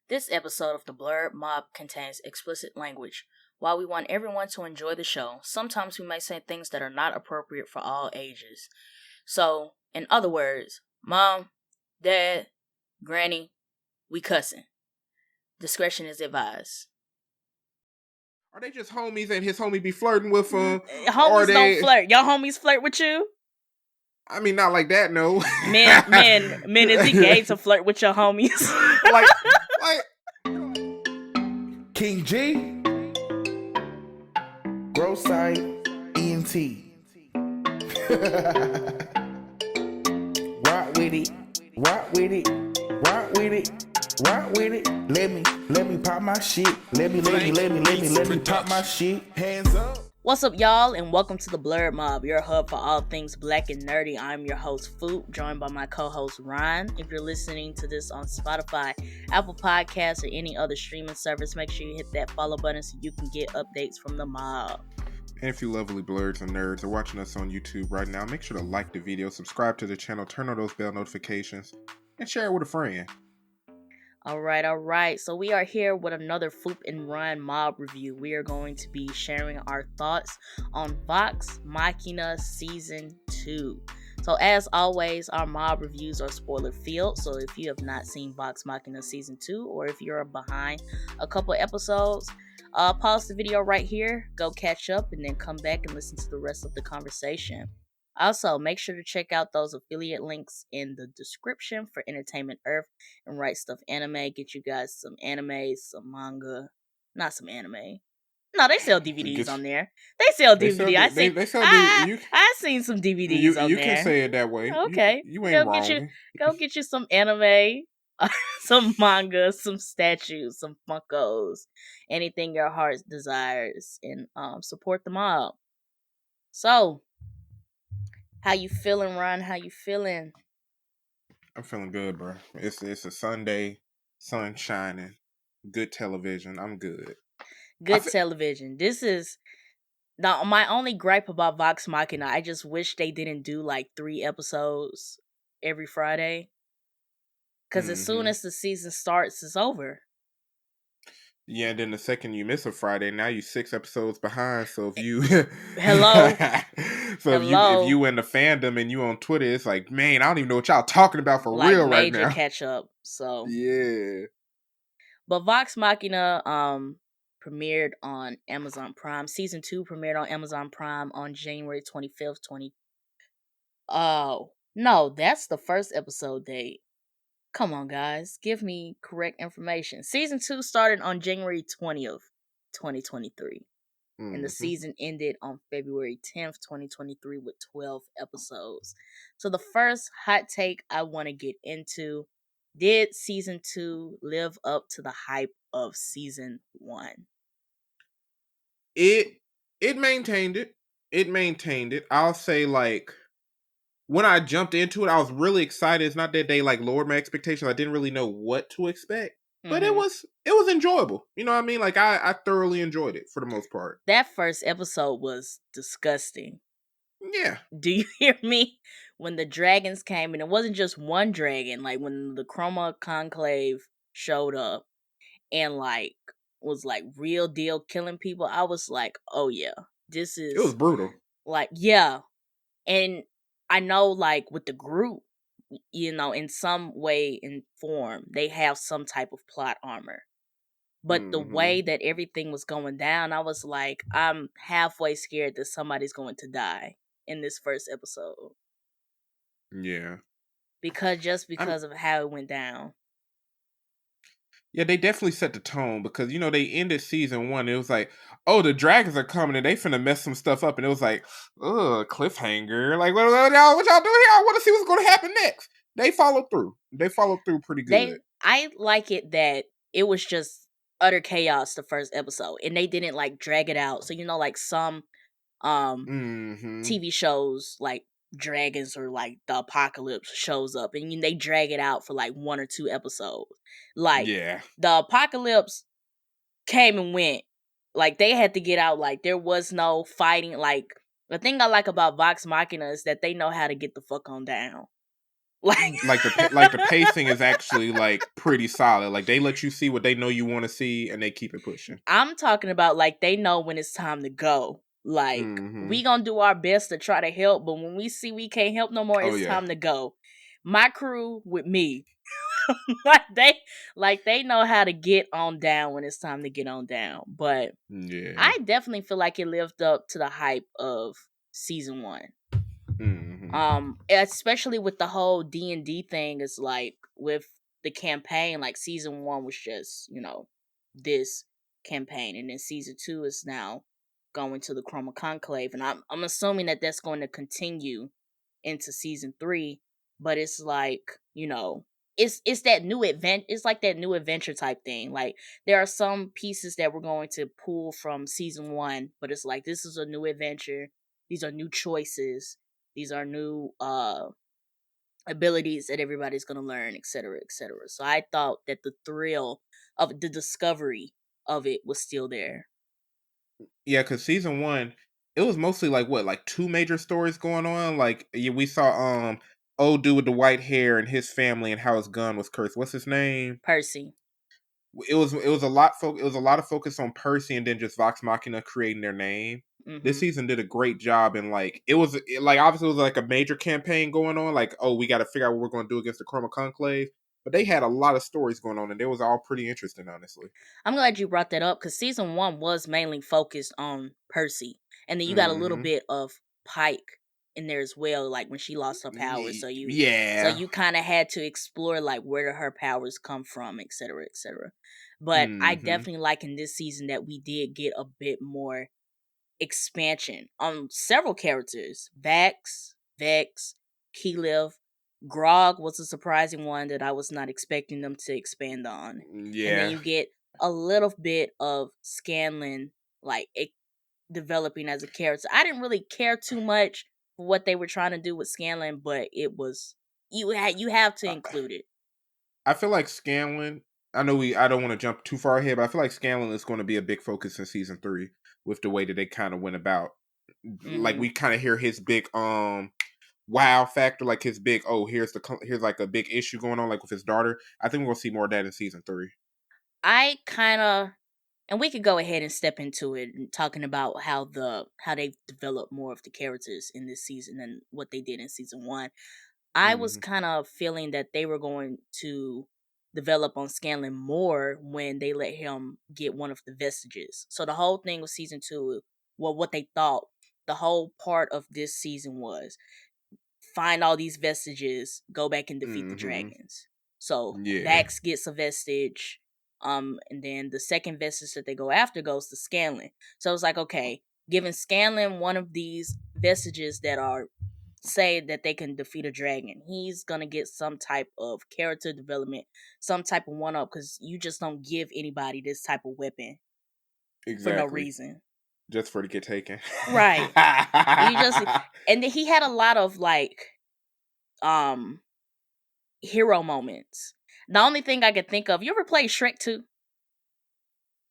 This episode of the Blurred Mob contains explicit language. While we want everyone to enjoy the show, sometimes we may say things that are not appropriate for all ages. So, in other words, Mom, Dad, Granny, we cussing. Discretion is advised. Are they just homies and his homie be flirting with him? Homies don't flirt. Y'all homies flirt with you? I mean, not like that, no. Men, is it gay to flirt with your homies? like King G, Grow Site, ENT. Rock with it, rock with it, rock with it, rock with it. Let me pop my shit. Let me pop my shit. Hands up. What's up, y'all, and welcome to the Blurred Mob, your hub for all things black and nerdy. I'm your host, Foop, joined by my co-host, Ryan. If you're listening to this on Spotify, Apple Podcasts, or any other streaming service, make sure you hit that follow button so you can get updates from the mob. And if you lovely blurs and nerds are watching us on YouTube right now, make sure to like the video, subscribe to the channel, turn on those bell notifications, and share it with a friend. All right. So we are here with another Foop and Ryan mob review. We are going to be sharing our thoughts on Vox Machina Season 2. So as always, our mob reviews are spoiler filled. So if you have not seen Vox Machina Season 2, or if you're behind a couple episodes, pause the video right here, go catch up, and then come back and listen to the rest of the conversation. Also, make sure to check out those affiliate links in the description for Entertainment Earth and Right Stuff Anime. Get you guys some anime, some manga. Not some anime. No, they sell DVDs on there. They sell DVD. I seen some DVDs on there. You can say it that way. Okay. You ain't wrong. Go get you some anime, some manga, some statues, some Funkos, anything your heart desires, and support the mob. So, how you feeling, Ron? How you feeling? I'm feeling good, bro. It's a Sunday, sun shining, good television. I'm good. Television. This is now my only gripe about Vox Machina. I just wish they didn't do like 3 episodes every Friday. Because as soon as the season starts, it's over. Yeah, and then the second you miss a Friday, now you 6 episodes behind. So if you Hello. If you in the fandom and you on Twitter, it's like, man, I don't even know what y'all talking about for like real right now. Major catch up. So yeah. But Vox Machina premiered on Amazon Prime. Season 2 premiered on Amazon Prime on January 25th, Oh, no, that's the first episode date. Come on, guys. Give me correct information. Season 2 started on January 20th, 2023. And the season ended on February 10th, 2023 with 12 episodes. So the first hot take I want to get into, did Season 2 live up to the hype of Season 1? It maintained it. It maintained it. I'll say, like, when I jumped into it, I was really excited. It's not that they like lowered my expectations. I didn't really know what to expect, but it was enjoyable. You know what I mean? Like I thoroughly enjoyed it for the most part. That first episode was disgusting. Yeah. Do you hear me? When the dragons came, and it wasn't just one dragon. Like when the Chroma Conclave showed up, and like was like real deal killing people, I was like, oh yeah, this is. It was brutal. Like yeah, and I know, like, with the group, you know, in some way and form, they have some type of plot armor. But the way that everything was going down, I was like, I'm halfway scared that somebody's going to die in this first episode. Yeah. Because of how it went down. Yeah, they definitely set the tone because, you know, they ended season 1. It was like, oh, the dragons are coming and they finna mess some stuff up. And it was like, ugh, cliffhanger. Like, what y'all doing here? I want to see what's going to happen next. They followed through. They followed through pretty good. I like it that it was just utter chaos the first episode. And they didn't, like, drag it out. So, you know, like some TV shows, like, dragons or like the apocalypse shows up and they drag it out for like 1 or 2 episodes. Like the apocalypse came and went. Like they had to get out. Like there was no fighting. Like the thing I like about Vox Machina is that they know how to get the fuck on down. Like the pacing is actually like pretty solid. Like they let you see what they know you want to see, and they keep it pushing. I'm talking about like they know when it's time to go. Like Mm-hmm. we gonna do our best to try to help, but when we see we can't help no more, Oh it's yeah. time to go. My crew with me, like they know how to get on down when it's time to get on down. But Yeah. I definitely feel like it lived up to the hype of season 1. Mm-hmm. Especially with the whole D&D thing, is like with the campaign, like season 1 was just, this campaign, and then season 2 is now going to the Chroma Conclave, and I'm assuming that that's going to continue into season 3, but it's like, it's that new event, it's like that new adventure type thing. Like there are some pieces that we're going to pull from season 1, but it's like this is a new adventure, these are new choices, these are new abilities that everybody's going to learn, etc., etc. So I thought that the thrill of the discovery of it was still there. Yeah, because season one, it was mostly like what, like two major stories going on. Like yeah, we saw old dude with the white hair and his family and how his gun was cursed. What's his name? Percy. It was a lot it was a lot of focus on Percy and then just Vox Machina creating their name. This Hmm. season did a great job, and like like obviously it was like a major campaign going on. Like, oh, we got to figure out what we're going to do against the Chroma Conclave. But they had a lot of stories going on, and they was all pretty interesting, honestly. I'm glad you brought that up because season 1 was mainly focused on Percy, and then you got a little Mm-hmm. bit of Pike in there as well, like when she lost her powers. So Yeah. you kind of had to explore like where do her powers come from, etc., etc. But I Mm-hmm. definitely like in this season that we did get a bit more expansion on several characters. Vex, Keyleth, Grog was a surprising one that I was not expecting them to expand on. And then Yeah. you get a little bit of Scanlan, like developing as a character. I didn't really care too much for what they were trying to do with Scanlan, but it was you have to Uh, include it. I feel like Scanlan. I don't want to jump too far ahead, but I feel like Scanlan is going to be a big focus in season 3 with the way that they kind of went about. Like Hmm. we kind of hear his big wow factor, like his big here's like a big issue going on like with his daughter. I think we're gonna see more of that in season 3. I kind of, and we could go ahead and step into it and talking about how they've developed more of the characters in this season than what they did in season 1. I was Mm-hmm. kind of feeling that they were going to develop on Scanlan more when they let him get one of the vestiges. So the whole thing with season 2, well, what they thought the whole part of this season was find all these vestiges, go back and defeat the Mm-hmm. dragons. So Yeah. Vax gets a vestige, and then the second vestige that they go after goes to Scanlan. So it's like, okay, giving Scanlan one of these vestiges that are say that they can defeat a dragon, he's gonna get some type of character development, some type of one up, because you just don't give anybody this type of weapon for no Exactly. reason. Just for it to get taken. Right. You just, and then he had a lot of like um hero moments. The only thing I could think of, you ever played Shrek 2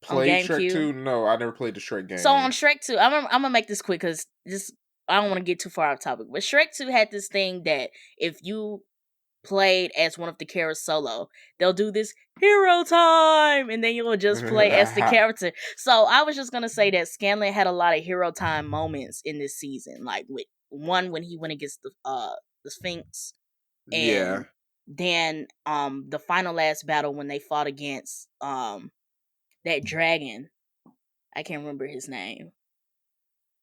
on Played Shrek GameCube? 2? No, I never played the Shrek So on games. Shrek 2, I'm gonna make this quick because this I don't want to get too far off topic. But Shrek 2 had this thing that if you played as one of the characters solo, they'll do this hero time, and then you'll just play as the character. So I was just gonna say that Scanlan had a lot of hero time moments in this season, like with one when he went against the Sphinx, Yeah. and then the final last battle when they fought against that dragon. I can't remember his name.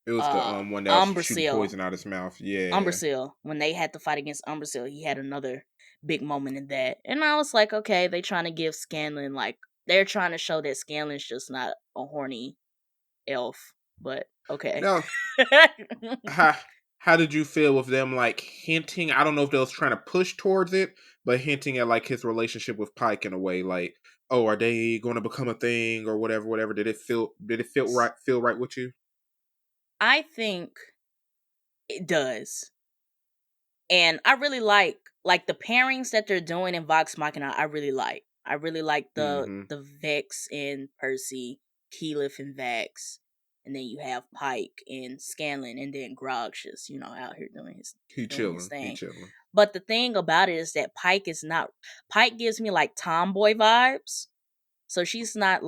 It was the one that was shooting Umbrasyl. poison out his mouth. Yeah. Umbrasyl. When they had to fight against Umbrasyl, he had another big moment in that. And I was like, okay, they trying to give Scanlan, like, they're trying to show that Scanlan's just not a horny elf. But okay. Now, how how did you feel with them like hinting? I don't know if they was trying to push towards it, but hinting at like his relationship with Pike in a way, like, oh, are they going to become a thing or whatever? Whatever. Feel right with you? I think it does. And I really like the pairings that they're doing in Vox Machina. I really like. I really like the Mm-hmm. the Vex and Percy, Keyleth and Vax. and then you have Pike and Scanlan, and then Grog's just, out here He doing his chilling. He thing. chilling. But the thing about it is that Pike gives me like tomboy vibes. So she's not,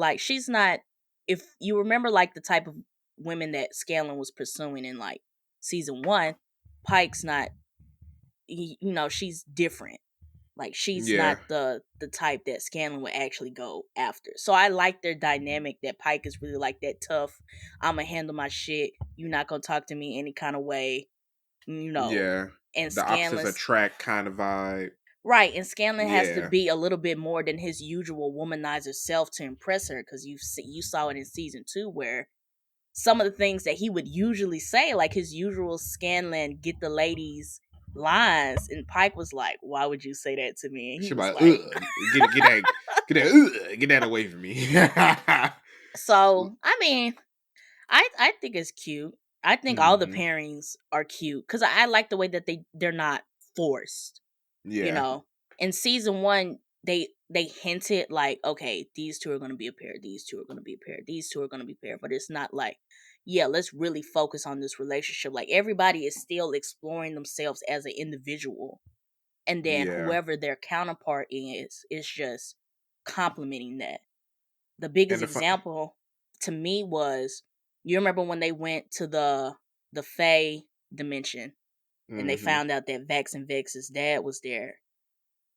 if you remember like the type of women that Scanlan was pursuing in like season 1, Pike's not, she's different. Like she's Yeah. not the type that Scanlan would actually go after. So I like their dynamic, that Pike is really like that tough, I'ma handle my shit, you're not gonna talk to me any kind of way, Yeah. and The opposites Scanlan's attract kind of vibe. right, and Scanlan has to Yeah. be a little bit more than his usual womanizer self to impress her, because you saw it in season 2 where some of the things that he would usually say, like his usual Scanlan get the ladies lines, and Pike was like, "Why would you say that to me?" And he She was like, like, get that away from me. "So I mean, I think it's cute. I think all the Mm-hmm. pairings are cute because I like the way that they're not forced. You Yeah. know, in season 1, they hinted like, okay, these two are going to be a pair, these two are going to be a pair, these two are going to be a pair, but it's not like, yeah, let's really focus on this relationship. Like everybody is still exploring themselves as an individual, and then Yeah. whoever their counterpart is just complementing that. The biggest And the fun. example to me was, you remember when they went to the Fae dimension and they Mm-hmm. found out that Vex and Vex's dad was there.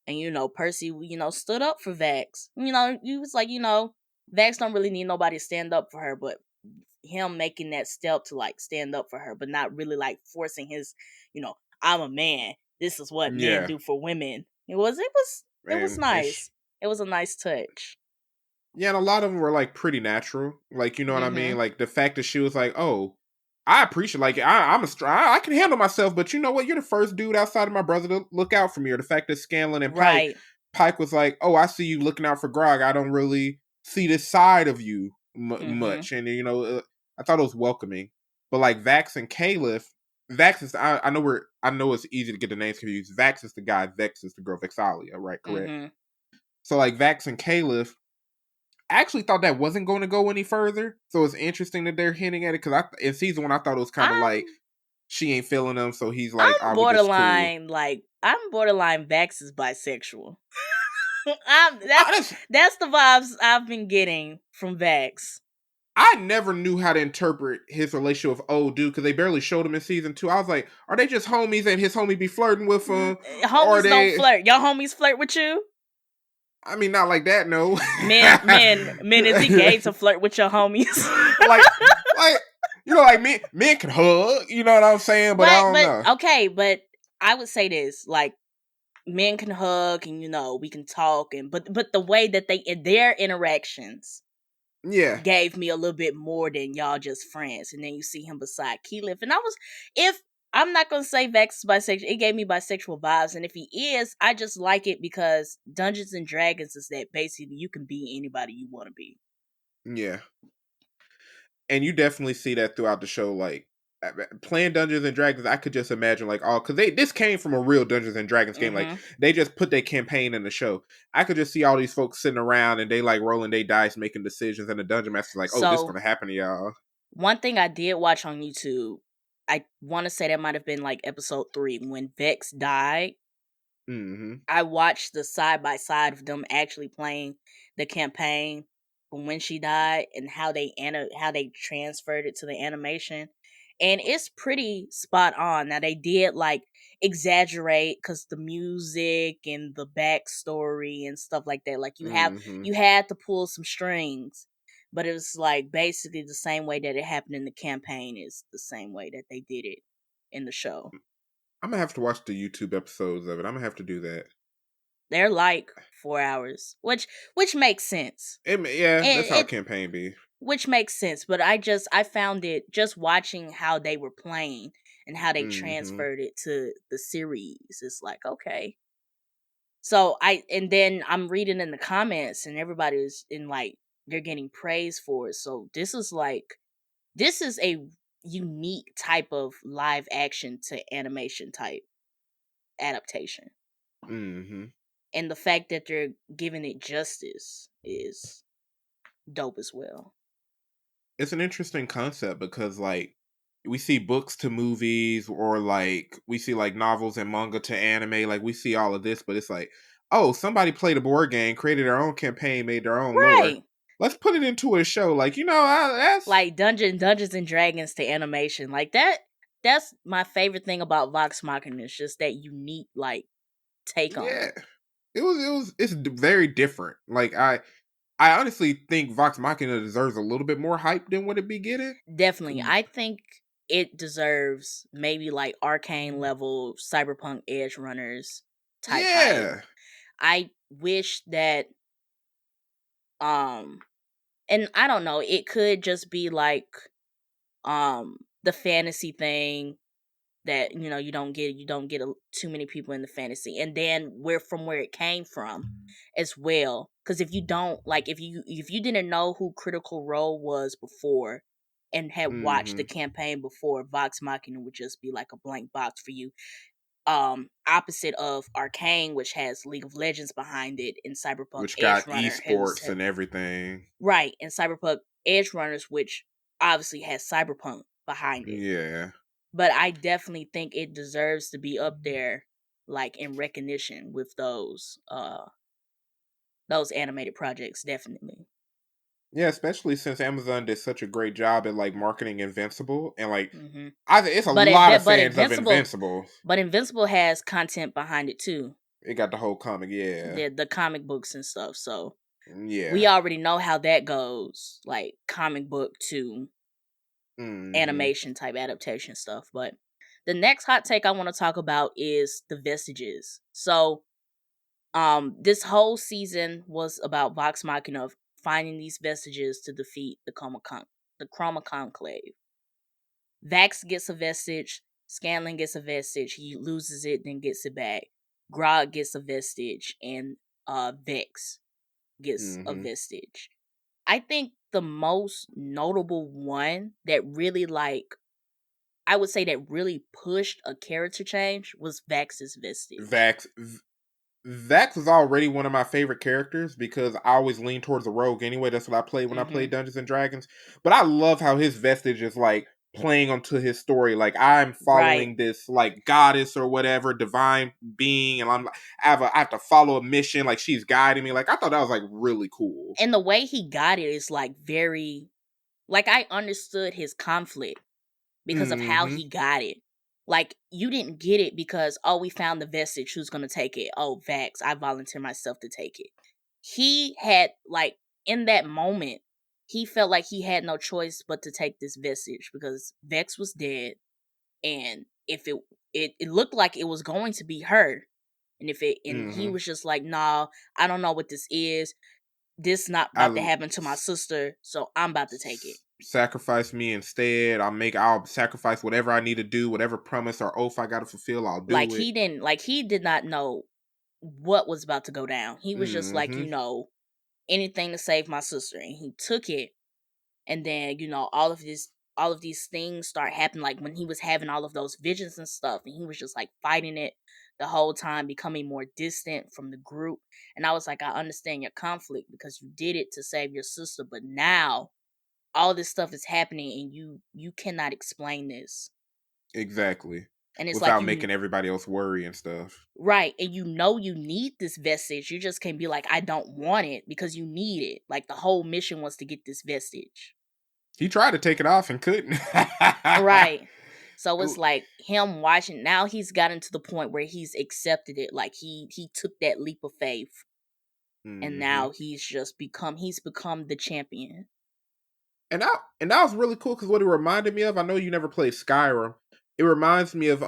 And Percy, stood up for Vex. He was like, Vex don't really need nobody to stand up for her, but him making that step to like stand up for her, but not really like forcing his, I'm a man. This is what men Yeah. do for women. It was And nice. It was a nice touch. yeah, and a lot of them were like pretty natural. Like, you know what I mean? Mhm. Like the fact that she was like, "Oh, I appreciate. Like, I can handle myself, but you know what? You're the first dude outside of my brother to look out for me." Or the fact that Scanlan and Right. Pike was like, "Oh, I see you looking out for Grog. I don't really see this side of you Mhm. much." And I thought it was welcoming. But like Vax and Caliph, Vax is I know it's easy to get the names confused. Vax is the guy. Vex is the girl. Vexalia, right? Correct. Mhm. So like Vax and Caliph, I actually thought that wasn't going to go any further. So it's interesting that they're hinting at it because in season 1 I thought it was kind of like I'm she ain't feeling him, so he's like, "Ah, we just cool." I'm borderline Vex is bisexual. I'm that's Honest, that's the vibes I've been getting from Vex. I never knew how to interpret his relationship with old dude because they barely showed him in season 2. I was like, are they just homies and his homie be flirting with him, or are Homies don't they? flirt. Your homies flirt with you? I mean, not like that, no. Men, is it gay to flirt with your homies? like, like like men can hug. You know what I'm saying? But I don't but know. okay, but I would say this, like, men can hug and we can talk, and but the way that they in their interactions Yeah, gave me a little bit more than y'all just friends. And then you see him beside Keyleth, and if I'm not gonna say Vex is bisexual, it gave me bisexual vibes. And if he is, I just like it because Dungeons and Dragons is that basically you can be anybody you want to be. yeah. And you definitely see that throughout the show. Like playing Dungeons and Dragons, I could just imagine like because this came from a real Dungeons and Dragons game. Like Mm-hmm. they just put their campaign in the show. I could just see all these folks sitting around and they like rolling their dice, making decisions, and the dungeon master's like, "Oh, this is So gonna happen to y'all." one thing I did watch on YouTube, I want to say that might have been like episode 3 when Vex died. Mm-hmm. I watched the side by side of them actually playing the campaign from when she died and how they transferred it to the animation, and it's pretty spot on. Now they did like exaggerate because the music and the backstory and stuff like that. Like Mm-hmm. you had to pull some strings, but it was like basically the same way that it happened in the campaign is the same way that they did it in the show. I'm gonna have to watch the YouTube episodes of it. I'm gonna have to do that. They're like 4 hours, which makes sense. Yeah, that's how a It campaign be. which makes sense, but I found it just watching how they were playing and how they Mm-hmm. transferred it to the series. It's like, okay. So and then I'm reading in the comments and everybody's in like they're getting praise for it. So this is a unique type of live action to animation type adaptation. Mm-hmm. And the fact that they're giving it justice is dope as well. it's an interesting concept because like we see books to movies or like we see like novels and manga to anime, like we see all of this, but it's like, oh, somebody played a board game, created their own campaign, made their own lore. Right. Let's put it into a show. Like, that's Like Dungeons and Dragons to animation. Like that's my favorite thing about Vox Machina. It's just that unique like take on yeah. it. It's very different. Like I honestly think Vox Machina deserves a little bit more hype than what it be getting. Definitely. I think it deserves maybe like arcane level cyberpunk edge runners type hype. Yeah. I wish that um and I don't know, it could just be like the fantasy thing that you don't get too many people in the fantasy, and then where it came from as well, because if you don't like if you didn't know who Critical Role was before and had watched the Hmm. campaign before, Vox Machina would just be like a blank box for you, opposite of Arcane, which has League of Legends behind it, and Cyberpunk Which Edge got Runner has esports and everything. right, and Cyberpunk Edge Runners, which obviously has Cyberpunk behind it. Yeah. But I definitely think it deserves to be up there, like in recognition with those animated projects, definitely. Yeah, especially since Amazon did such a great job at like marketing Invincible and like hmm I think it's a But lot of but fans of Invincible, Invincible. but Invincible has content behind it too, It got the whole comic, yeah. the comic books and stuff. So we Yeah. already know how that goes, like comic book to Hmm. animation type adaptation stuff. But the next hot take I want to talk about is the Vestiges. So this whole season was about Vox Machina finding these vestiges to defeat the Chroma Conclave. Vax gets a vestige, Scanlan gets a vestige, he loses it, then gets it back. Grog gets a vestige, and Vex gets a Hmm. vestige. I think the most notable one that really like I would say that really pushed a character change was Vax's vestige. Vax Vax was already one of my favorite characters because I always lean towards the rogue anyway. That's what I played when I hmm played Dungeons and Dragons. But I love how his vestige is like playing onto his story. Like I'm Right. following this like goddess or whatever, divine being, and I have to follow a mission, like she's guiding me. Like I thought that was like really cool. And the way he got it is like very like I understood his conflict because of how Hmm. he got it. Like you didn't get it because oh we found the vestige, who's gonna take it? Oh Vax, I volunteer myself to take it. He had like in that moment, he felt like he had no choice but to take this vestige because Vex was dead, and if it looked like it was going to be her, and he Hmm. was just like, nah, I don't know what this is. This not I about to happen to my sister, so I'm about to take it. sacrifice me instead. I'll sacrifice whatever I need to do, whatever promise or oath I got to fulfill. I'll Like do it. he did not know what was about to go down. He was just like, Hmm. anything to save my sister, and he took it. And then all of these things start happening. Like when he was having all of those visions and stuff, and he was just like fighting it the whole time, becoming more distant from the group. And I was like, I understand your conflict because you did it to save your sister, but now all this stuff is happening and you cannot explain this. Exactly. And it's like Without you making everybody else worry and stuff. right, and you need this vestige. You just can't be like, I don't want it because you need it. Like the whole mission was to get this vestige. He tried to take it off and couldn't. Right. So it's like him watching now he's gotten to the point where he's accepted it. Like he took that leap of faith and Hmm. now he's become the champion. And that was really cool because what it reminded me of, I know you never played Skyrim. It reminds me of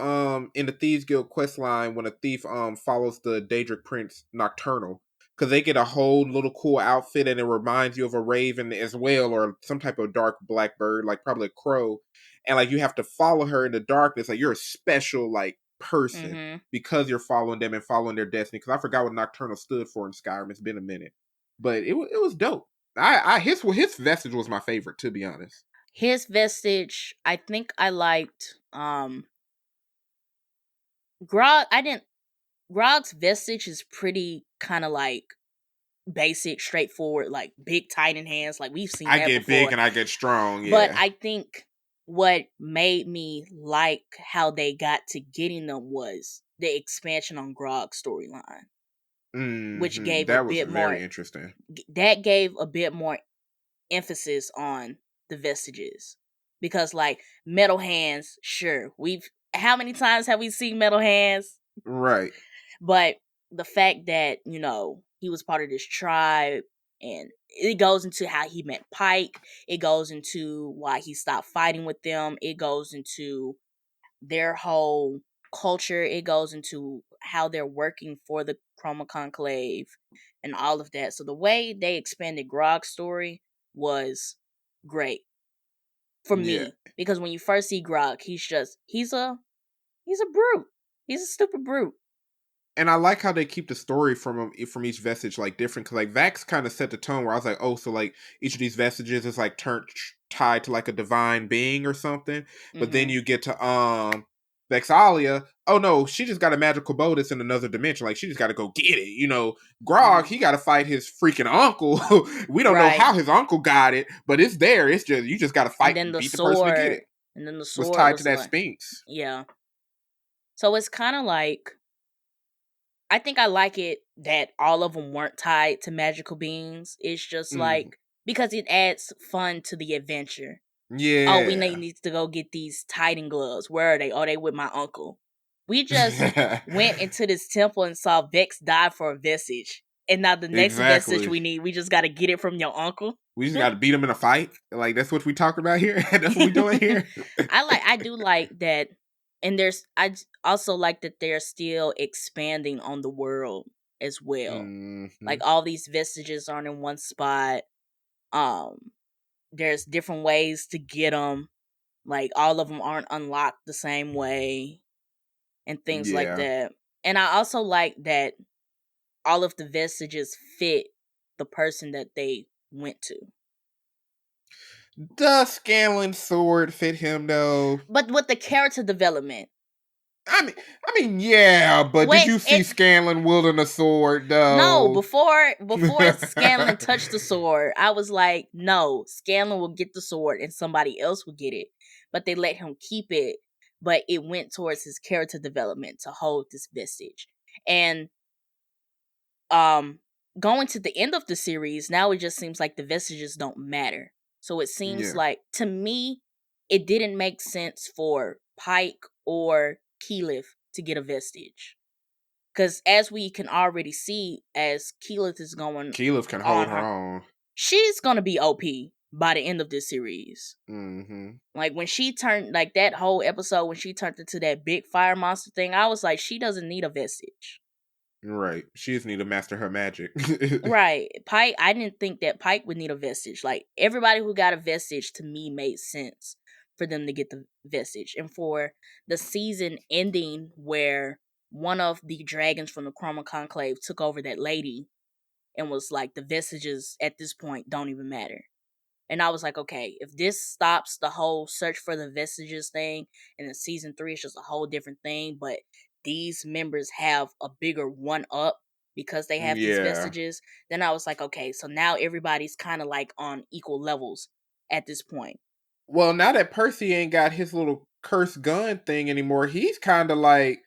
in the Thieves Guild quest line when a thief follows the Daedric Prince Nocturnal. Because they get a whole little cool outfit and it reminds you of a raven as well, or some type of dark black bird, like probably a crow. And like you have to follow her in the darkness. Like you're a special like person Mhm. because you're following them and following their destiny. Because I forgot what Nocturnal stood for in Skyrim. It's been a minute. But it was dope. His vestige was my favorite, to be honest. His vestige, I think I liked Grog I didn't Grog's vestige is pretty kind of like basic, straightforward, like big Titan hands. Like we've seen I that get big before. and I get strong. But Yeah. I think what made me like how they got to getting them was the expansion on Grog's storyline, which gave a That was bit more. very interesting. That gave a bit more emphasis on the Vestiges, because like metal hands, sure, we've how many times have we seen metal hands? Right. But the fact that, he was part of this tribe, and it goes into how he met Pike, it goes into why he stopped fighting with them, it goes into their whole culture, it goes into how they're working for the Chroma Conclave and all of that. So the way they expanded Grog's story was great for Yeah. me, because when you first see Grog, he's a brute. He's a stupid brute. And I like how they keep the story from each vestige like different, because like Vax kind of set the tone where I was like, oh, so like each of these vestiges is like tied to like a divine being or something. But then Mm-hmm. you get to Vexalia. Oh no, she just got a magical bow that's in another dimension. Like she just got to go get it. Grog, he got to fight his freaking uncle. We don't know Right. how his uncle got it, but it's there. It's just you just got to fight And and then the beat the person to get sword, it. and then the Was sword tied to was that like, Sphinx. yeah. So it's kind of like, I think I like it that all of them weren't tied to magical beings. It's just like, because it adds fun to the adventure. Oh, we Yeah. need to go get these Titan gloves. Where are they? Oh, they with my uncle. We just went into this temple and saw Vex die for a vestige. And now the next vestige Exactly. we just got to get it from your uncle. We just got to beat him in a fight. Like that's what we talking about here. That's what we doing here. I do like that, and also like that they're still expanding on the world as well. Like all these vestiges aren't in one spot. There's different ways to get them. Like all of them aren't unlocked the same way, and things like Yeah. that. And I also like that all of the vestiges fit the person that they went to. Does Scanlan's sword fit him though? But with the character development, Yeah, but did when you see it Scanlan wielding a sword no, though? before Scanlan touched the sword, I was like, no, Scanlan will get the sword and somebody else will get it. But they let him keep it, but it went towards his character development to hold this vestige. And going to the end of the series, now it just seems like the vestiges don't matter. So it seems Yeah. like, to me, it didn't make sense for Pike or Keyleth to get a vestige. Because as we can already see, as Keyleth is going Keyleth can hold on her her, own. she's gonna be OP by the end of this series. Mm-hmm. Like when she turned, like that whole episode when she turned into that big fire monster thing, I was like, she doesn't need a vestige. Right. She just need to master her magic. Right. Pike, I didn't think that Pike would need a vestige. Like everybody who got a vestige to me made sense for them to get the vestige. And for the season ending where one of the dragons from the Chroma Conclave took over that lady and was like, the vestiges at this point don't even matter. And I was like, okay, if this stops the whole search for the vestiges thing, and then season 3 is just a whole different thing, but these members have a bigger one up because they have these Yeah. vestiges, then I was like, okay, so now everybody's kind of like on equal levels at this point. Well, now that Percy ain't got his little cursed gun thing anymore, he's kind of like,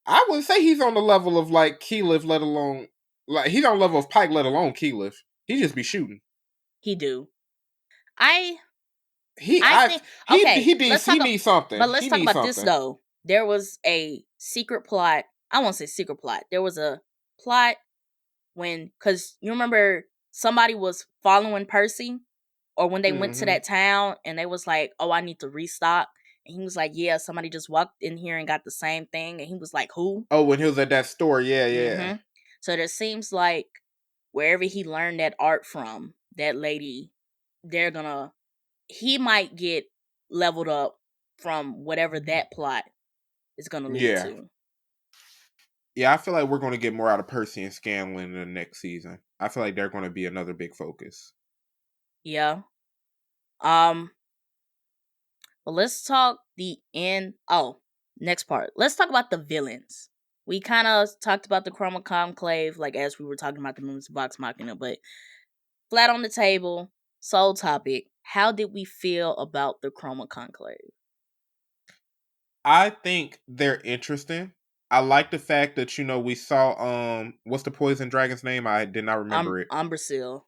I wouldn't say he's on the level of like Keyleth, let alone like he's on the level of Pike, let alone Keyleth. He just be shooting. He do. I He I I think, okay, he needs something. but let's He talk needs about this something. though. There was a secret plot. I won't say secret plot. There was a plot because you remember somebody was following Percy, or when they went to Mm-hmm. that town and they was like, oh, I need to restock. And he was like, yeah, somebody just walked in here and got the same thing. And he was like, who? Oh, when he was at that store, yeah. Mm-hmm. So there seems like wherever he learned that art from, that lady, he might get leveled up from whatever that plot is gonna lead Yeah. to. Yeah, I feel like we're going to get more out of Percy and Scanlan in the next season. I feel like they're going to be another big focus. Yeah. But let's talk the end. Oh, next part. Let's talk about the villains. we kind of talked about the Chroma Conclave, like as we were talking about the movies Vox Machina, but flat on the table, sole topic. How did we feel about the Chroma Conclave? I think they're interesting. I like the fact that we saw what's the poison dragon's name? I did not remember it. Umbrasil.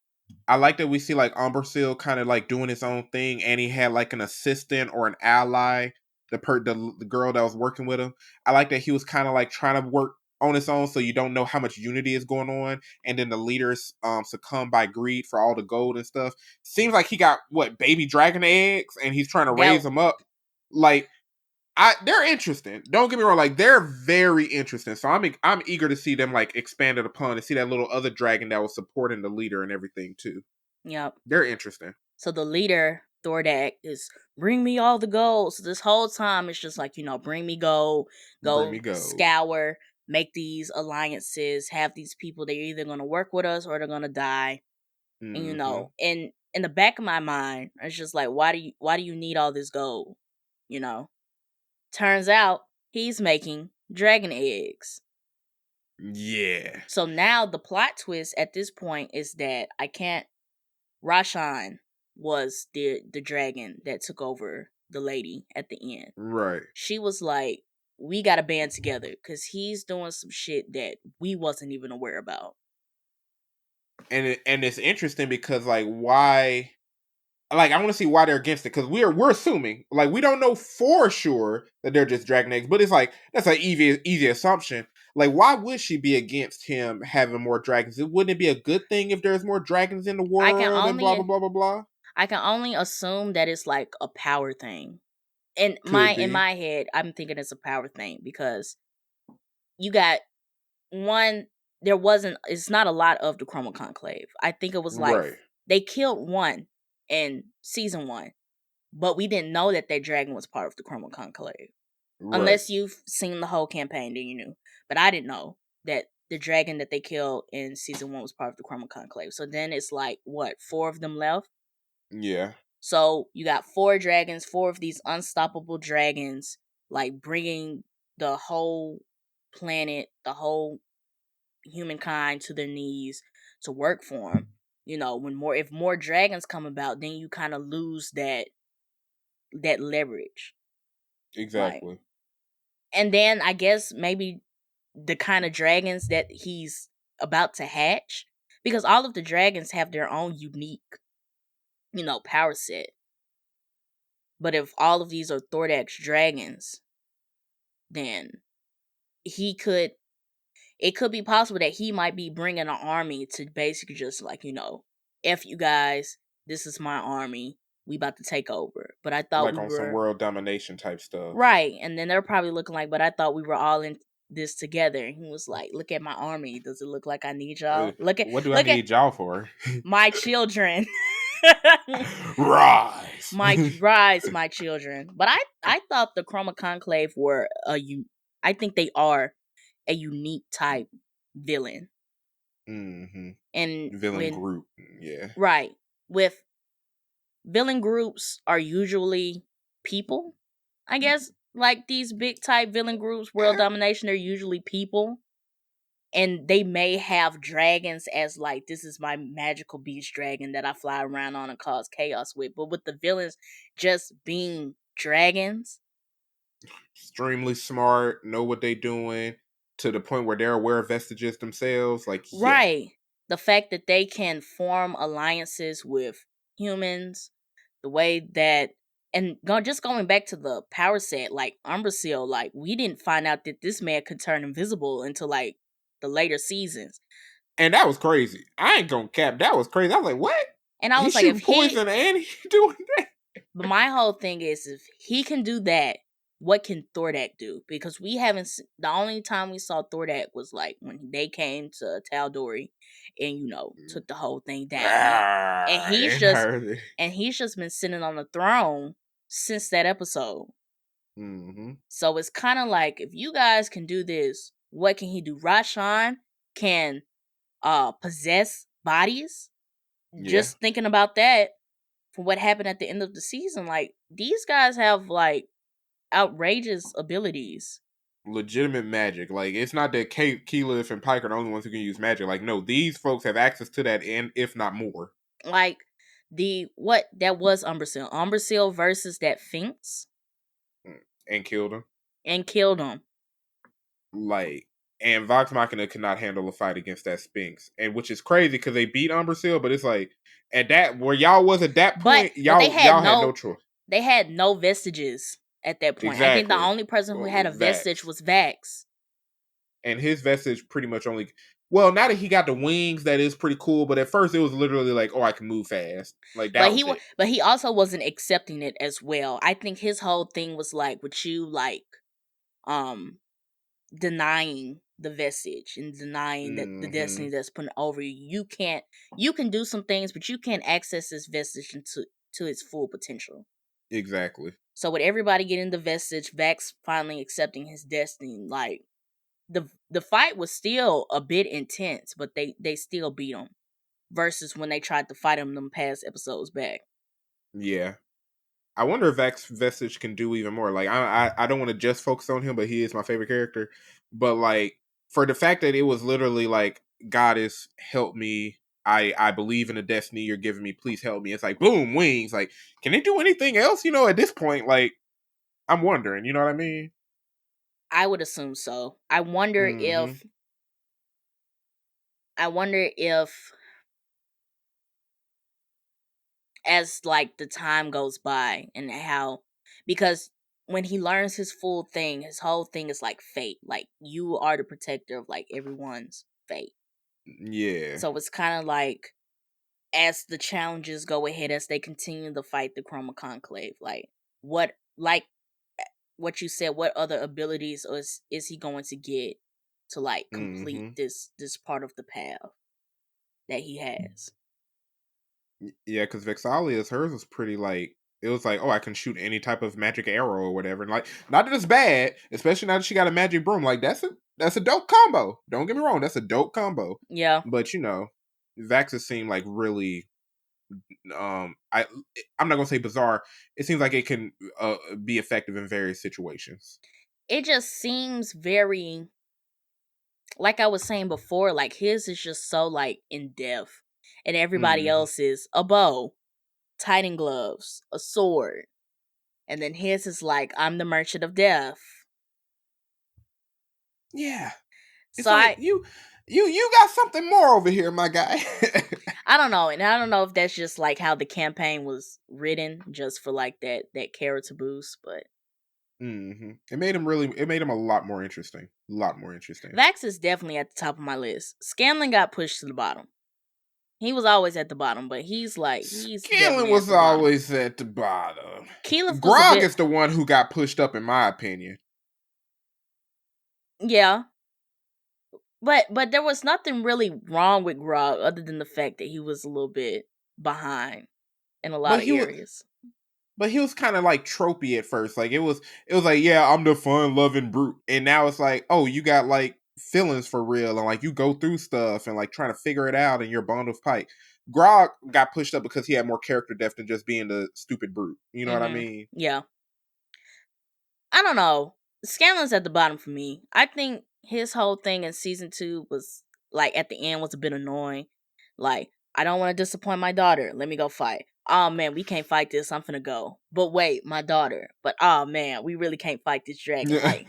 I like that we see like Umbrasil kind of like doing his own thing, and he had like an assistant or an ally, the girl that was working with him. I like that he was kind of like trying to work on his own, so you don't know how much unity is going on, and then the leaders succumb by greed for all the gold and stuff. Seems like he got what baby dragon eggs, and he's trying to raise them up. Like they're interesting. Don't get me wrong, like they're very interesting. So I'm eager to see them like expanded upon and see that little other dragon that was supporting the leader and everything too. Yep. They're interesting. So the leader, Thordak, is bring me all the gold. So this whole time it's just like, bring me gold, Bring me go gold. scour, make these alliances, have these people, they're either gonna work with us or they're gonna die. Mm-hmm. And and in the back of my mind, it's just like, why do you need all this gold? Turns out he's making dragon eggs. Yeah. So now the plot twist at this point is that Rashan was the dragon that took over the lady at the end. Right. She was like, we gotta band together because he's doing some shit that we wasn't even aware about. And it's interesting because like why, like I want to see why they're against it, because we're assuming, like we don't know for sure that they're just dragon eggs, but it's like that's an easy assumption. Like why would she be against him having more dragons? Wouldn't it be a good thing if there's more dragons in the world and blah blah blah blah blah? I can only assume that it's like a power thing. In Could my head, I'm thinking it's a power thing because you got one. It's not a lot of the Chroma Conclave. I think it was like right. they killed one in season 1, but we didn't know that dragon was part of the Chroma Conclave. Right. Unless you've seen the whole campaign, then you knew. But I didn't know that the dragon that they killed in season 1 was part of the Chroma Conclave. So then it's like, what, 4 of them left? Yeah. So you got 4 dragons, 4 of these unstoppable dragons, like bringing the whole planet, the whole humankind to their knees to work for them. If more dragons come about, then you kind of lose that leverage. Exactly. Like, and then I guess maybe the kind of dragons that he's about to hatch, because all of the dragons have their own unique, power set. But if all of these are Thordak's dragons, then it could be possible that he might be bringing an army to basically just like, F you guys, this is my army, we about to take over. But I thought like on some world domination type stuff. Right, and then they're probably looking like, but I thought we were all in this together. And he was like, look at my army. Does it look like I need y'all? What do I need y'all for? My children. Rise. my children. But I thought the Chroma Conclave were I think they are a unique type villain. Mm-hmm. And villain group, yeah. Right. With villain groups are usually people, I guess. Like these big type villain groups, world domination, they're usually people. And they may have dragons as like, this is my magical beast dragon that I fly around on and cause chaos with. But with the villains just being dragons, extremely smart, know what they doing, to the point where they're aware of Vestiges themselves. Like, yeah. Right. The fact that they can form alliances with humans, the way that, and just going back to the power set, like Umbrasil, like we didn't find out that this man could turn invisible until like the later seasons. And that was crazy. I ain't gonna cap. That was crazy. I was like, what? And I was like, if poison and he doing that. But my whole thing is, if he can do that, what can Thordak do? Because we haven't. The only time we saw Thordak was like when they came to Tal'Dorei, and took the whole thing down. And he's just been sitting on the throne since that episode. Mm-hmm. So it's kind of like, if you guys can do this, what can he do? Rashan can possess bodies. Yeah. Just thinking about that, from what happened at the end of the season, like these guys have like outrageous abilities. legitimate magic. Like, it's not that Keyleth and Pike are the only ones who can use magic. Like, no, these folks have access to that, and if not more. Like that was Umbrasyl. Umbrasyl versus that Sphinx And killed him. and killed him. Like, and Vox Machina could not handle a fight against that Sphinx, and which is crazy because they beat Umbrasyl, but it's like at that where y'all was at that point, But they y'all had no choice. They had no vestiges at that point. Exactly. I think the only person who had a vestige was Vax. And his vestige pretty much only. Well, now that he got the wings, that is pretty cool. But at first, it was literally like, "Oh, I can move fast." Like that. But he also wasn't accepting it as well. I think his whole thing was like, with you denying the vestige and denying that the destiny that's put over you. You can do some things, but you can't access this vestige to its full potential. Exactly. So with everybody getting the vestige, Vax finally accepting his destiny, like the fight was still a bit intense, but they still beat him. Versus when they tried to fight him them past episodes back. Yeah. I wonder if Vax Vestige can do even more. Like, I don't want to just focus on him, but he is my favorite character. But like, for the fact that it was literally like, Goddess, help me. I believe in the destiny you're giving me. Please help me. It's like, boom, wings. Like, can they do anything else? At this point, like, I'm wondering. You know what I mean? I would assume so. I wonder if as like the time goes by and how, because when he learns his full thing, his whole thing is like fate. Like, you are the protector of like everyone's fate. Yeah. So it's kind of like, as the challenges go ahead, as they continue to fight the Chroma Conclave, like what you said, what other abilities is he going to get to like complete this part of the path that he has? Yeah, because Vexalia's, hers was pretty like, it was like, oh, I can shoot any type of magic arrow or whatever. And like, not that it's bad, especially now that she got a magic broom. Like, that's a dope combo. Don't get me wrong, that's a dope combo. Yeah. But Vax's seem like really, I'm not gonna say bizarre. It seems like it can be effective in various situations. It just seems very, like I was saying before, like his is just so like in depth, and everybody else is a bow, tighting gloves, a sword, and then his is like, I'm the merchant of death. Yeah. It's so like you got something more over here, my guy. I don't know, and I don't know if that's just like how the campaign was written, just for like that character boost, but it made him a lot more interesting. A lot more interesting. Vax is definitely at the top of my list. Scanlan got pushed to the bottom. He was always at the bottom, but he's Scanlan was always at the bottom. Grog is the one who got pushed up, in my opinion. Yeah. But there was nothing really wrong with Grog other than the fact that he was a little bit behind in a lot of areas. But he was kind of like tropey at first. Like, it was like, yeah, I'm the fun-loving brute. And now it's like, oh, you got like feelings for real, and like you go through stuff and like trying to figure it out, and you're bond with Pike. Grog got pushed up because he had more character depth than just being the stupid brute. You know what I mean? Yeah. I don't know. Scanlan's at the bottom for me. I think his whole thing in season 2 was like, at the end, was a bit annoying. Like, I don't want to disappoint my daughter. Let me go fight. Oh man, we can't fight this. I'm finna go. But wait, my daughter. But oh man, we really can't fight this dragon. Like,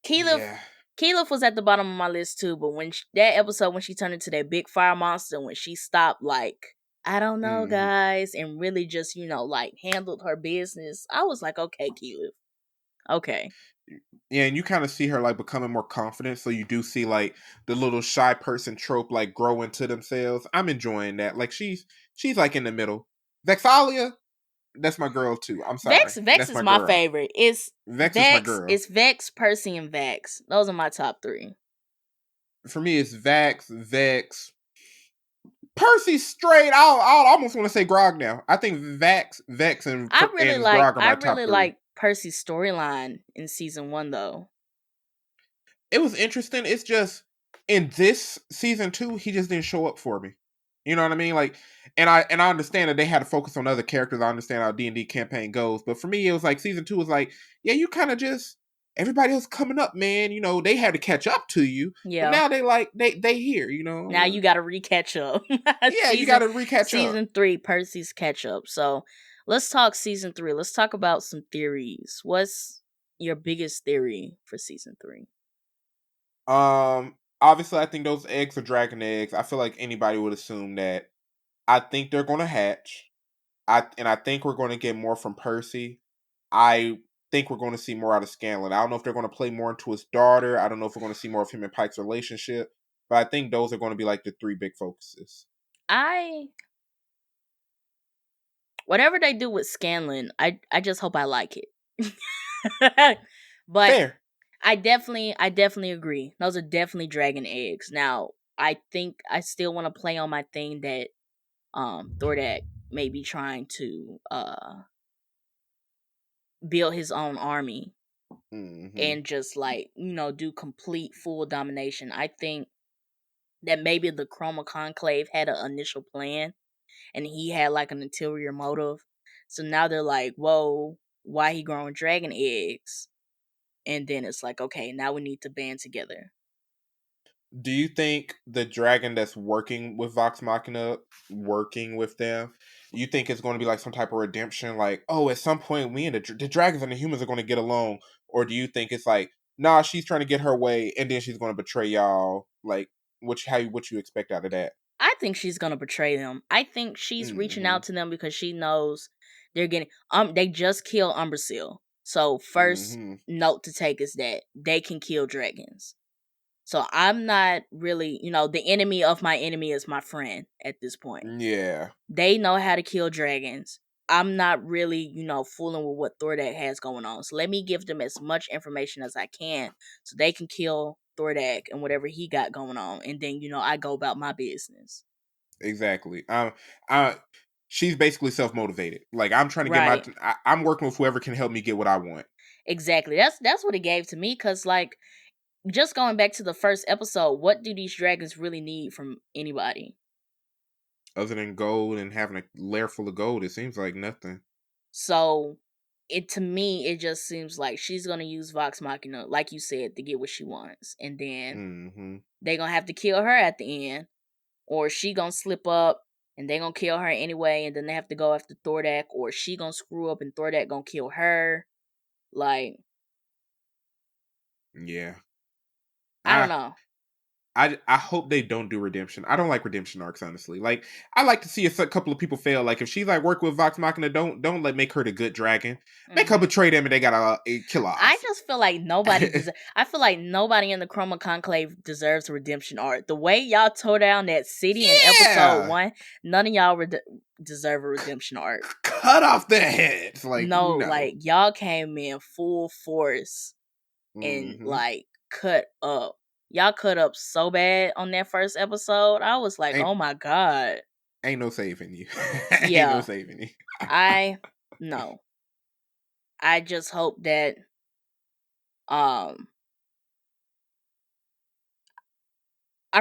Keyleth was at the bottom of my list too. But when that episode, when she turned into that big fire monster, when she stopped, like, I don't know, guys, and really just, like, handled her business, I was like, okay, Keyleth. Okay. Yeah, and you kind of see her like becoming more confident, so you do see like the little shy person trope like grow into themselves. I'm enjoying that. Like, she's like in the middle. Vexalia, that's my girl too. I'm sorry. Vex is my favorite. Vex is my girl. It's Vex, Percy, and Vex. Those are my top 3. For me, it's Vex. Percy straight. I almost want to say Grog now. I think Vex, and Grog are my top 3. I really like Percy's storyline in season 1 though. It was interesting. It's just in this season 2, he just didn't show up for me. You know what I mean? Like, and I understand that they had to focus on other characters. I understand how D&D campaign goes, but for me, it was like season 2 was like, yeah, you kind of just everybody else coming up, man, they had to catch up to you, but Yeah. now they here, Now you got to recatch up. Yeah, you got to recatch up. Season 3, Percy's catch up. So let's talk season 3. Let's talk about some theories. What's your biggest theory for season 3? Obviously, I think those eggs are dragon eggs. I feel like anybody would assume that. I think they're going to hatch. I think we're going to get more from Percy. I think we're going to see more out of Scanlan. I don't know if they're going to play more into his daughter. I don't know if we're going to see more of him and Pike's relationship. But I think those are going to be like the 3 big focuses. Whatever they do with Scanlan, I just hope I like it. But Fair. I definitely agree. Those are definitely dragon eggs. Now, I think I still want to play on my thing that Thordak may be trying to build his own army and just do complete full domination. I think that maybe the Chroma Conclave had an initial plan and he had like an interior motive. So now they're like, whoa, why he growing dragon eggs? And then it's like, okay, now we need to band together. Do you think the dragon that's working with Vox Machina, working with them, you think it's going to be like some type of redemption? Like, oh, at some point, we and the dragons and the humans are going to get along, or do you think it's like, nah, she's trying to get her way, and then she's going to betray y'all? Like, what you expect out of that? I think she's gonna betray them. I think she's reaching out to them because she knows they're getting they just killed Umbrasyl. So first note to take is that they can kill dragons. So I'm not really, the enemy of my enemy is my friend at this point. Yeah. They know how to kill dragons. I'm not really, fooling with what Thordak has going on. So let me give them as much information as I can so they can kill Thordak and whatever he got going on. And then, I go about my business. Exactly. She's basically self-motivated. Like, I'm trying to Right. I'm working with whoever can help me get what I want. Exactly. That's what it gave to me. Cause like, just going back to the first episode, what do these dragons really need from anybody? Other than gold and having a lair full of gold, it seems like nothing. So, to me, it just seems like she's gonna use Vox Machina, like you said, to get what she wants, and then they gonna have to kill her at the end, or she gonna slip up and they gonna kill her anyway, and then they have to go after Thordak, or she gonna screw up and Thordak gonna kill her. Like, yeah, I don't know. I hope they don't do redemption. I don't like redemption arcs, honestly. Like, I like to see a couple of people fail. Like, if she's like working with Vox Machina, don't make her the good dragon. Make her betray them, and they gotta kill off. I just feel like nobody. I feel like nobody in the Chroma Conclave deserves a redemption arc. The way y'all tore down that city in episode 1, none of y'all deserve a redemption arc. Cut off their heads. Like, no, like y'all came in full force and like cut up. Y'all cut up so bad on that first episode. I was like, oh my god. Ain't no saving you. Yeah. Ain't no saving you. No. I just hope that I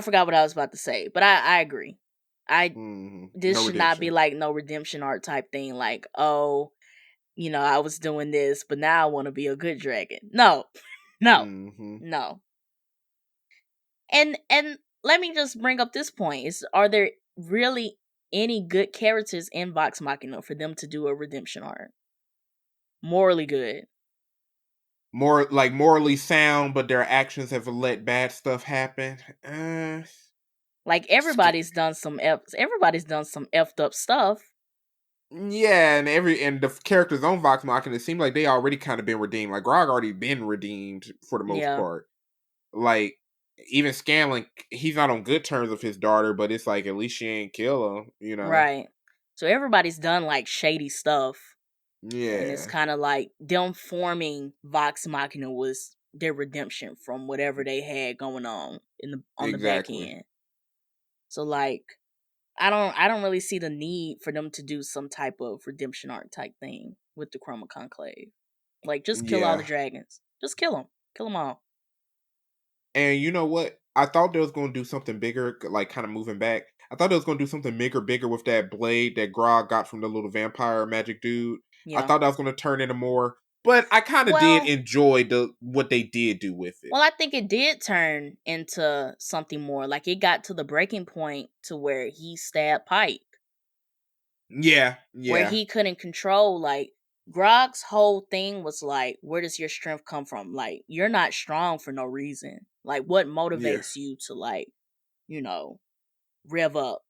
forgot what I was about to say, but I agree. This should not be like no redemption arc type thing, like, oh, I was doing this, but now I want to be a good dragon. No. No. And let me just bring up this point: are there really any good characters in Vox Machina for them to do a redemption arc? Morally good. More like morally sound, but their actions have let bad stuff happen. Like everybody's done some effed up stuff. Yeah, and the characters on Vox Machina, it seemed like they already kind of been redeemed. Like, Grog already been redeemed for the most part. Like, even Scanlan, he's not on good terms with his daughter, but it's like, at least she ain't kill him, Right. So everybody's done like shady stuff. Yeah. And it's kind of like them forming Vox Machina was their redemption from whatever they had going on on the back end. So like, I don't really see the need for them to do some type of redemption arc type thing with the Chroma Conclave. Like, just kill all the dragons. Just kill them. Kill them all. And you know what? I thought they was going to do something bigger, like kind of moving back. I thought they was going to do something bigger with that blade that Grog got from the little vampire magic dude. Yeah. I thought that was going to turn into more. But I kind of did Well, enjoy what they did do with it. I think it did turn into something more. Like it got to the breaking point to where he stabbed Pike, Yeah, where yeah, he couldn't control. Like Grog's whole thing was like, where does your strength come from? Like you're not strong for no reason. Like what yeah, motivates you to like, you know, rev up?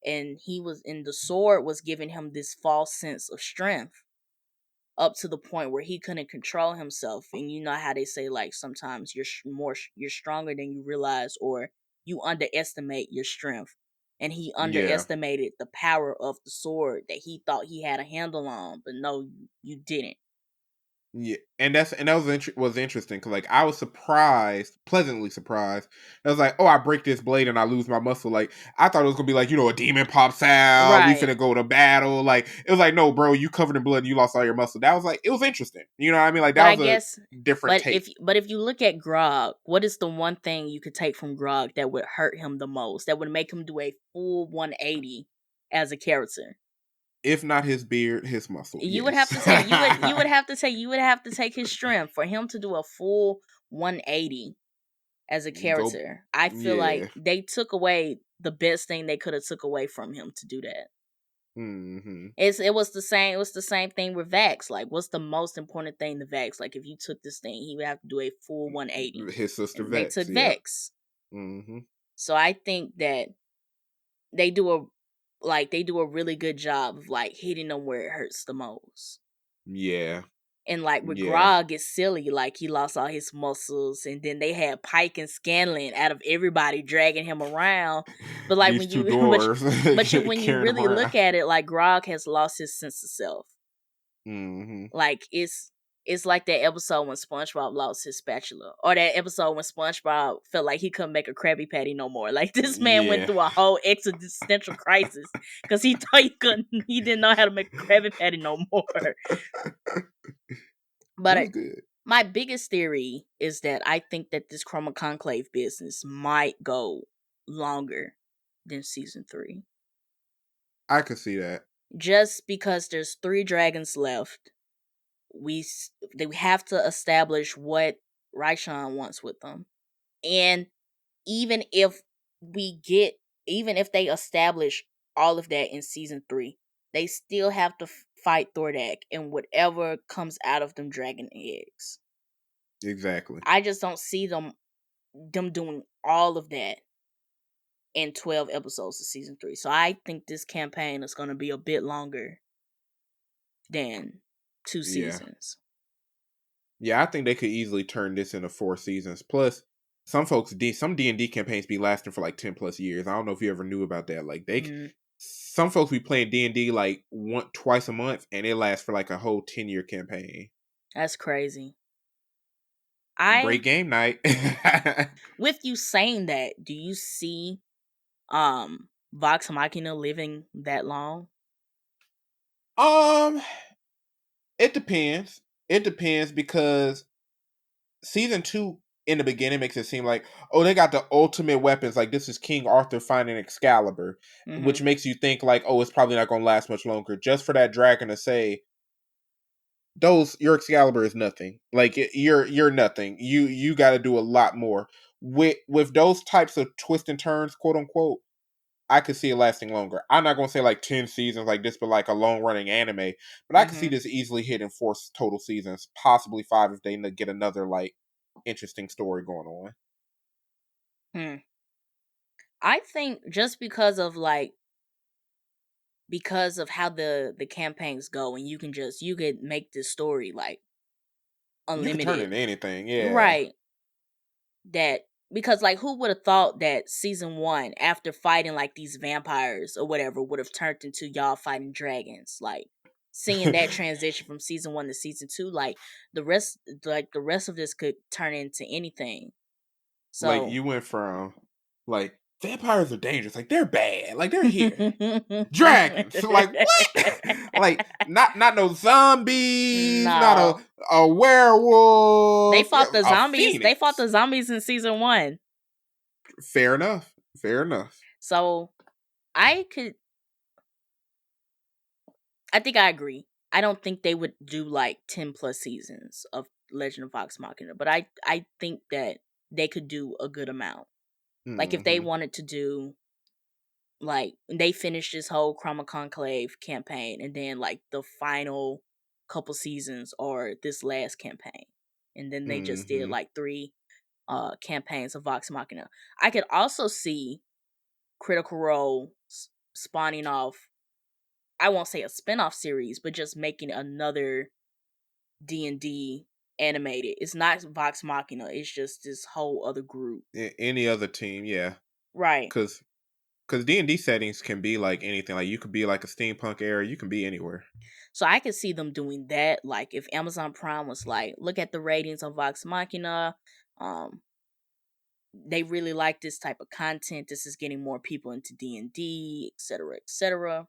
And the sword was giving him this false sense of strength up to the point where he couldn't control himself. And you know how they say like sometimes you're stronger than you realize, or you underestimate your strength. And he yeah. underestimated the power of the sword that he thought he had a handle on, but no, you didn't. Yeah, and that was interesting because like I was surprised, pleasantly surprised. I was like, oh, I break this blade and I lose my muscle. Like I thought it was gonna be like a demon pops out, we Right. finna go to battle. Like it was like, no, bro, you covered in blood and you lost all your muscle. That was like it was interesting. You know what I mean? Like But that I was a guess different take. but if you look at Grog, what is the one thing you could take from Grog that would hurt him the most? That would make him do a full 180 as a character? If not his beard, his muscle. You would have Yes. to take you would have to take his strength for him to do a full 180 as a Go. character. I feel like Yeah. they took away the best thing they could have took away from him to do that. Hmm. It was the same thing with Vax. Like what's the most important thing to Vax? Like if you took this thing, he would have to do a full 180. His sister And they Vex. took Yeah. Vex. Hmm. So I think that they do they do a really good job of like hitting them where it hurts the most. Yeah. And like with Yeah. Grog, it's silly. Like he lost all his muscles, and then they had Pike and Scanlan out of everybody dragging him around. But like These when two you, dwarves when you carrying him really around. look at it, like Grog has lost his sense of self. Hmm. Like it's like that episode when SpongeBob lost his spatula, or that episode when SpongeBob felt like he couldn't make a Krabby Patty no more. Like this man went Yeah. through a whole existential crisis because he thought he didn't know how to make a Krabby Patty no more. It But was good. my biggest theory is that I think that this Chroma Conclave business might go longer than season 3. I could see that. Just because there's 3 dragons left, they have to establish what Raishan wants with them. And even if even if they establish all of that in season 3, they still have to fight Thordak and whatever comes out of them dragon eggs. Exactly. I just don't see them doing all of that in 12 episodes of season 3. So I think this campaign is going to be a bit longer than 2 Yeah. seasons. Yeah, I think they could easily turn this into 4 seasons. Plus, some some D&D campaigns be lasting for like 10 plus years. I don't know if you ever knew about that. Like some folks be playing D&D like twice a month, and it lasts for like a whole 10-year campaign. That's crazy. Great game night. With you saying that, do you see Vox Machina living that long? um, it depends. It depends because season 2 in the beginning makes it seem like, oh, they got the ultimate weapons. Like this is King Arthur finding Excalibur, Mm-hmm. which makes you think like, oh, it's probably not going to last much longer. Just for that dragon to say, your Excalibur is nothing. Like you're nothing. You got to do a lot more with those types of twists and turns, quote unquote. I could see it lasting longer. I'm not gonna say like 10 seasons like this, but like a long running anime. But I could see Mm-hmm. this easily hitting 4 total seasons, possibly 5 if they get another like interesting story going on. I think just because of how the campaigns go, and you could make this story like You could turn it unlimited. into anything, yeah. Right. That because like who would have thought that season 1, after fighting like these vampires or whatever, would have turned into y'all fighting dragons? Like seeing that transition from season 1 to season 2, like the rest of this could turn into anything. Like So you went from like vampires are dangerous, like they're bad, like they're here. Dragons, like what? Like not no zombies, not No. a They werewolf, fought the a zombies. They fought phoenix. the zombies in season 1. Fair enough. Fair enough. So I think I agree. I don't think they would do like 10 plus seasons of Legend of Vox Machina, but I think that they could do a good amount. Like if they wanted to do, like, they finished this whole Chroma Conclave campaign, and then like the final couple seasons or this last campaign, and then they just did like 3 campaigns of Vox Machina. I could also see Critical Role spawning off, I won't say a spin-off series, but just making another D&D animated. It's not Vox Machina, it's just this whole other group. Any other team, yeah. Right. Because D&D settings can be like anything. Like, you could be like a steampunk era. You can be anywhere. So I could see them doing that. Like if Amazon Prime was like, look at the ratings on Vox Machina. They really like this type of content. This is getting more people into D&D, etc., etc.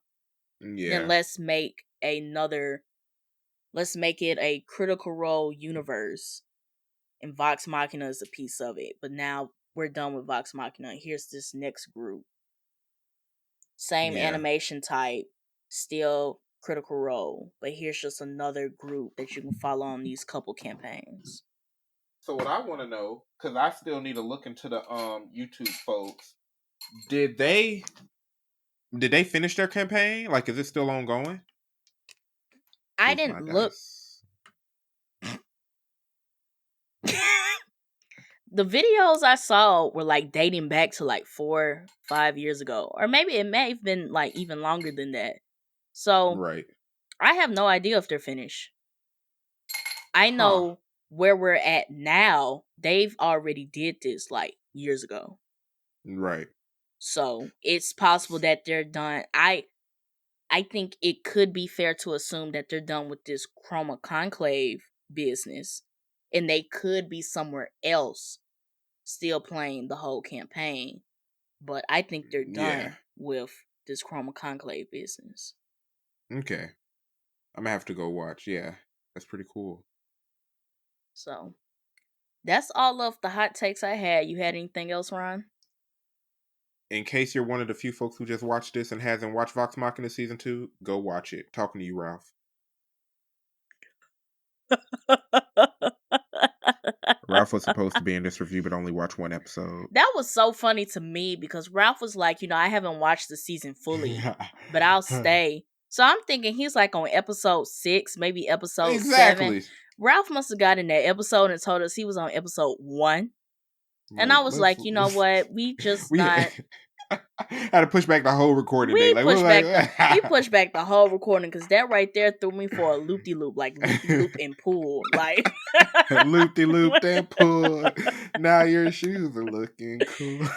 Yeah. Then let's make it a Critical Role universe, and Vox Machina is a piece of it. But now we're done with Vox Machina. Here's this next group. Same animation type, still Critical Role, but here's just another group that you can follow on these couple campaigns. So what I want to know, because I still need to look into the YouTube folks, did they finish their campaign? Like, is it still ongoing? I didn't look. The videos I saw were like dating back to like 4-5 years ago, or maybe it may have been like even longer than that. So right, I have no idea if they're finished. I know where we're at now. They've already did this like years ago. Right. So it's possible that they're done. I think it could be fair to assume that they're done with this Chroma Conclave business, and they could be somewhere else still playing the whole campaign. But I think they're done with this Chroma Conclave business. Okay. I'm gonna have to go watch. Yeah, that's pretty cool. So that's all of the hot takes I had. You had anything else, Ron? In case you're one of the few folks who just watched this and hasn't watched Vox Machina Season 2, go watch it. Talking to you, Ralph. Ralph was supposed to be in this review, but only watched one episode. That was so funny to me because Ralph was like, I haven't watched the season fully, but I'll stay. So I'm thinking he's like on episode 6, maybe episode 7. Ralph must have got in that episode and told us he was on episode 1. And I was like, you know what? We just not. Had to push back the whole recording. We pushed back the whole recording because that right there threw me for a loop-de-loop, like loop-de-loop and pull, like loop-de-loop and pull. Now your shoes are looking cool.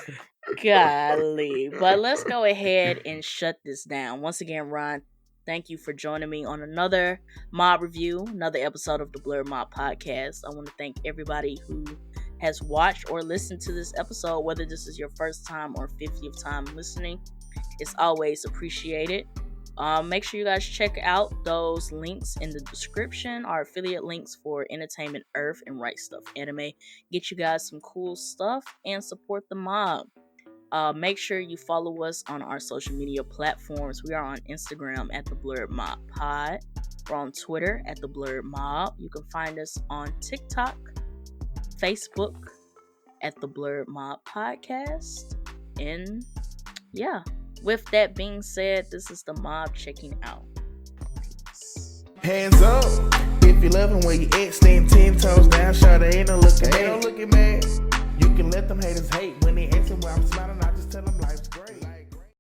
Golly, but let's go ahead and shut this down. Once again, Ron, thank you for joining me on another mob review, another episode of the Blurred Mob Podcast. I want to thank everybody who has watched or listened to this episode, whether this is your first time or 50th time listening. It's always appreciated. Make sure you guys check out those links in the description, our affiliate links for Entertainment Earth and Right Stuff Anime. Get you guys some cool stuff and support the mob. Make sure you follow us on our social media platforms. We are on Instagram at the Blurred Mob Pod. We're on Twitter at the Blurred Mob. You can find us on TikTok, Facebook at the Blurred Mob Podcast. And yeah, with that being said, this is the mob checking out. Peace. Hands up if you loving where you at, stand 10 toes down, shout ain't no looking mad. You can let them haters hate when they answer where I'm smiling.